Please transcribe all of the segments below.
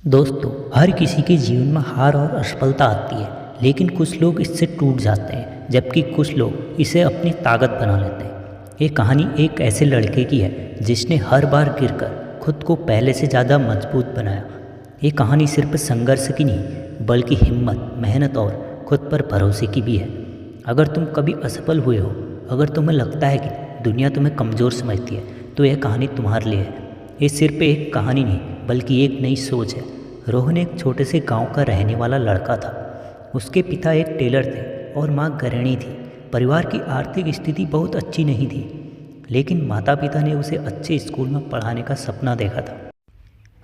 दोस्तों, हर किसी के जीवन में हार और असफलता आती है, लेकिन कुछ लोग इससे टूट जाते हैं, जबकि कुछ लोग इसे अपनी ताकत बना लेते हैं। ये कहानी एक ऐसे लड़के की है जिसने हर बार गिरकर खुद को पहले से ज़्यादा मजबूत बनाया। ये कहानी सिर्फ संघर्ष की नहीं, बल्कि हिम्मत, मेहनत और खुद पर भरोसे की भी है। अगर तुम कभी असफल हुए हो, अगर तुम्हें लगता है कि दुनिया तुम्हें कमज़ोर समझती है, तो यह कहानी तुम्हारे लिए है। ये सिर्फ एक कहानी नहीं, बल्कि एक नई सोच है। रोहन एक छोटे से गांव का रहने वाला लड़का था। उसके पिता एक टेलर थे और माँ गृहिणी थी। परिवार की आर्थिक स्थिति बहुत अच्छी नहीं थी, लेकिन माता पिता ने उसे अच्छे स्कूल में पढ़ाने का सपना देखा था।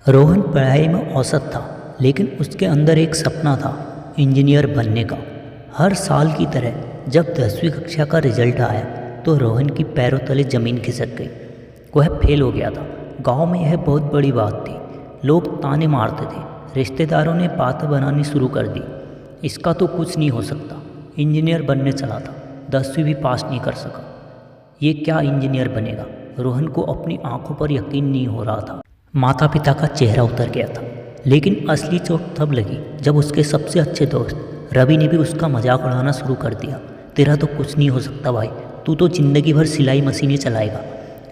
रोहन पढ़ाई में औसत था, लेकिन उसके अंदर एक सपना था, इंजीनियर बनने का। हर साल की तरह जब 10वीं कक्षा का रिजल्ट आया तो रोहन की पैरों तले ज़मीन खिसक गई। वह फेल हो गया था। गांव में यह बहुत बड़ी बात थी। लोग ताने मारते थे, रिश्तेदारों ने बातें बनानी शुरू कर दी। इसका तो कुछ नहीं हो सकता, इंजीनियर बनने चला था, 10वीं भी पास नहीं कर सका। ये क्या इंजीनियर बनेगा? रोहन को अपनी आंखों पर यकीन नहीं हो रहा था। माता पिता का चेहरा उतर गया था, लेकिन असली चोट तब लगी जब उसके सबसे अच्छे दोस्त रवि ने भी उसका मजाक उड़ाना शुरू कर दिया। तेरा तो कुछ नहीं हो सकता भाई, तू तो ज़िंदगी भर सिलाई मशीनें चलाएगा।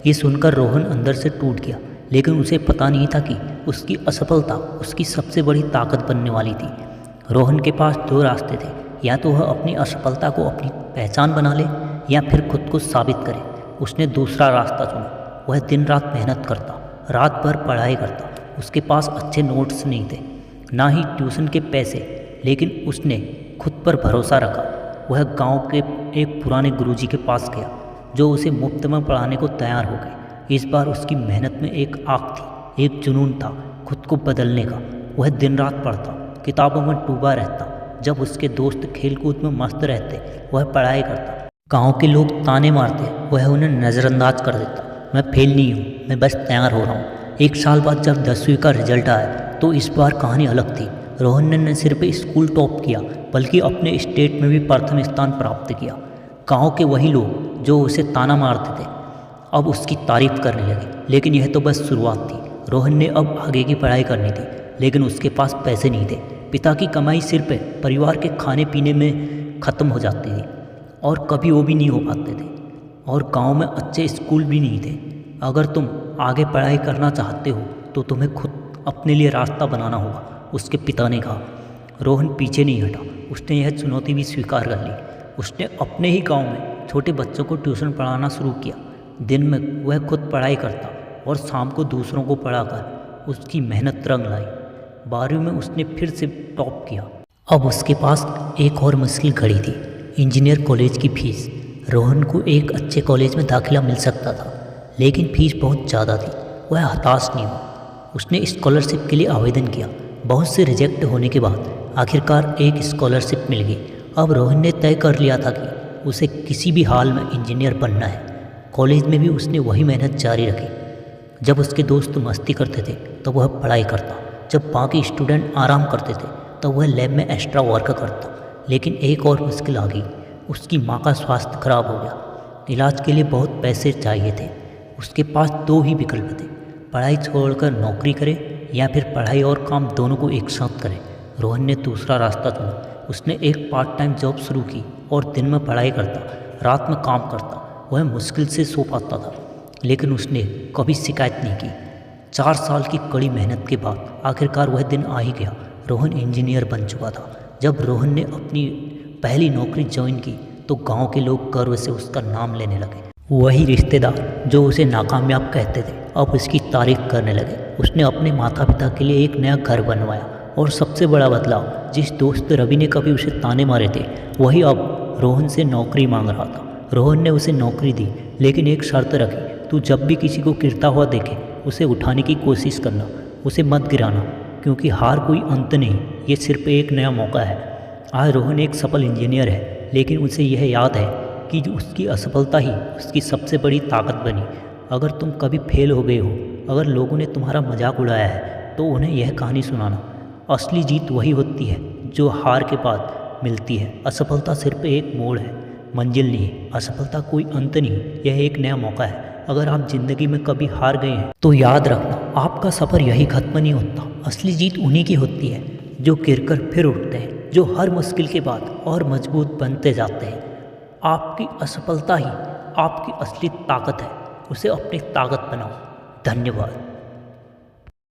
ये सुनकर रोहन अंदर से टूट गया, लेकिन उसे पता नहीं था कि उसकी असफलता उसकी सबसे बड़ी ताकत बनने वाली थी। रोहन के पास दो रास्ते थे, या तो वह अपनी असफलता को अपनी पहचान बना ले, या फिर खुद को साबित करे। उसने दूसरा रास्ता चुना। वह दिन रात मेहनत करता, रात भर पढ़ाई करता। उसके पास अच्छे नोट्स नहीं थे, ना ही ट्यूशन के पैसे, लेकिन उसने खुद पर भरोसा रखा। वह गांव के एक पुराने गुरुजी के पास गया, जो उसे मुफ्त में पढ़ाने को तैयार हो गए। इस बार उसकी मेहनत में एक आग थी, एक जुनून था खुद को बदलने का। वह दिन रात पढ़ता, किताबों में डूबा रहता। जब उसके दोस्त खेलकूद में मस्त रहते, वह पढ़ाई करता। गांव के लोग ताने मारते, वह उन्हें नज़रअंदाज कर देता। मैं फेल नहीं हूँ, मैं बस तैयार हो रहा हूँ। एक साल बाद जब 10वीं का रिजल्ट आया, तो इस बार कहानी अलग थी। रोहन ने न सिर्फ स्कूल टॉप किया, बल्कि अपने स्टेट में भी प्रथम स्थान प्राप्त किया। गाँव के वही लोग जो उसे ताना मारते थे, अब उसकी तारीफ करने लगे। लेकिन यह तो बस शुरुआत थी। रोहन ने अब आगे की पढ़ाई करनी थी, लेकिन उसके पास पैसे नहीं थे। पिता की कमाई सिर्फ परिवार के खाने पीने में ख़त्म हो जाती थी, और कभी वो भी नहीं हो पाते थे। और गांव में अच्छे स्कूल भी नहीं थे। अगर तुम आगे पढ़ाई करना चाहते हो, तो तुम्हें खुद अपने लिए रास्ता बनाना होगा, उसके पिता ने कहा। रोहन पीछे नहीं हटा। उसने यह चुनौती भी स्वीकार कर ली। उसने अपने ही गाँव में छोटे बच्चों को ट्यूशन पढ़ाना शुरू किया। दिन में वह खुद पढ़ाई करता, और शाम को दूसरों को पढ़ाकर उसकी मेहनत रंग लाई। 12वीं में उसने फिर से टॉप किया। अब उसके पास एक और मुश्किल घड़ी थी, इंजीनियर कॉलेज की फ़ीस। रोहन को एक अच्छे कॉलेज में दाखिला मिल सकता था, लेकिन फ़ीस बहुत ज़्यादा थी। वह हताश नहीं हुआ। उसने स्कॉलरशिप के लिए आवेदन किया। बहुत से रिजेक्ट होने के बाद आखिरकार एक स्कॉलरशिप मिल गई। अब रोहन ने तय कर लिया था कि उसे किसी भी हाल में इंजीनियर बनना है। कॉलेज में भी उसने वही मेहनत जारी रखी। जब उसके दोस्त मस्ती करते थे, तो वह पढ़ाई करता। जब बाकी स्टूडेंट आराम करते थे, तो वह लैब में एक्स्ट्रा वर्क करता। लेकिन एक और मुश्किल आ गई। उसकी माँ का स्वास्थ्य खराब हो गया। इलाज के लिए बहुत पैसे चाहिए थे। उसके पास दो ही विकल्प थे, पढ़ाई छोड़कर नौकरी करे, या फिर पढ़ाई और काम दोनों को एक साथ करे। रोहन ने दूसरा रास्ता चुना। उसने एक पार्ट टाइम जॉब शुरू की, और दिन में पढ़ाई करता, रात में काम करता। वह मुश्किल से सो पाता था, लेकिन उसने कभी शिकायत नहीं की। 4 साल की कड़ी मेहनत के बाद आखिरकार वह दिन आ ही गया। रोहन इंजीनियर बन चुका था। जब रोहन ने अपनी पहली नौकरी ज्वाइन की, तो गांव के लोग गर्व से उसका नाम लेने लगे। वही रिश्तेदार जो उसे नाकामयाब कहते थे, अब उसकी तारीफ करने लगे। उसने अपने माता पिता के लिए एक नया घर बनवाया, और सबसे बड़ा बदलाव, जिस दोस्त रवि ने कभी उसे ताने मारे थे, वही अब रोहन से नौकरी मांग रहा था। रोहन ने उसे नौकरी दी, लेकिन एक शर्त रखी, तू जब भी किसी को गिरता हुआ देखे, उसे उठाने की कोशिश करना, उसे मत गिराना, क्योंकि हार कोई अंत नहीं, ये सिर्फ एक नया मौका है। आज रोहन एक सफल इंजीनियर है, लेकिन उसे यह याद है कि उसकी असफलता ही उसकी सबसे बड़ी ताकत बनी। अगर तुम कभी फेल हो गए हो, अगर लोगों ने तुम्हारा मजाक उड़ाया है, तो उन्हें यह कहानी सुनाना। असली जीत वही होती है जो हार के बाद मिलती है। असफलता सिर्फ एक मोड़ है, मंजिल नहीं। असफलता कोई अंत नहीं, यह एक नया मौका है। अगर आप ज़िंदगी में कभी हार गए हैं तो याद रखना, आपका सफ़र यही खत्म नहीं होता। असली जीत उन्हीं की होती है जो गिरकर फिर उठते हैं, जो हर मुश्किल के बाद और मजबूत बनते जाते हैं। आपकी असफलता ही आपकी असली ताकत है, उसे अपनी ताकत बनाओ। धन्यवाद।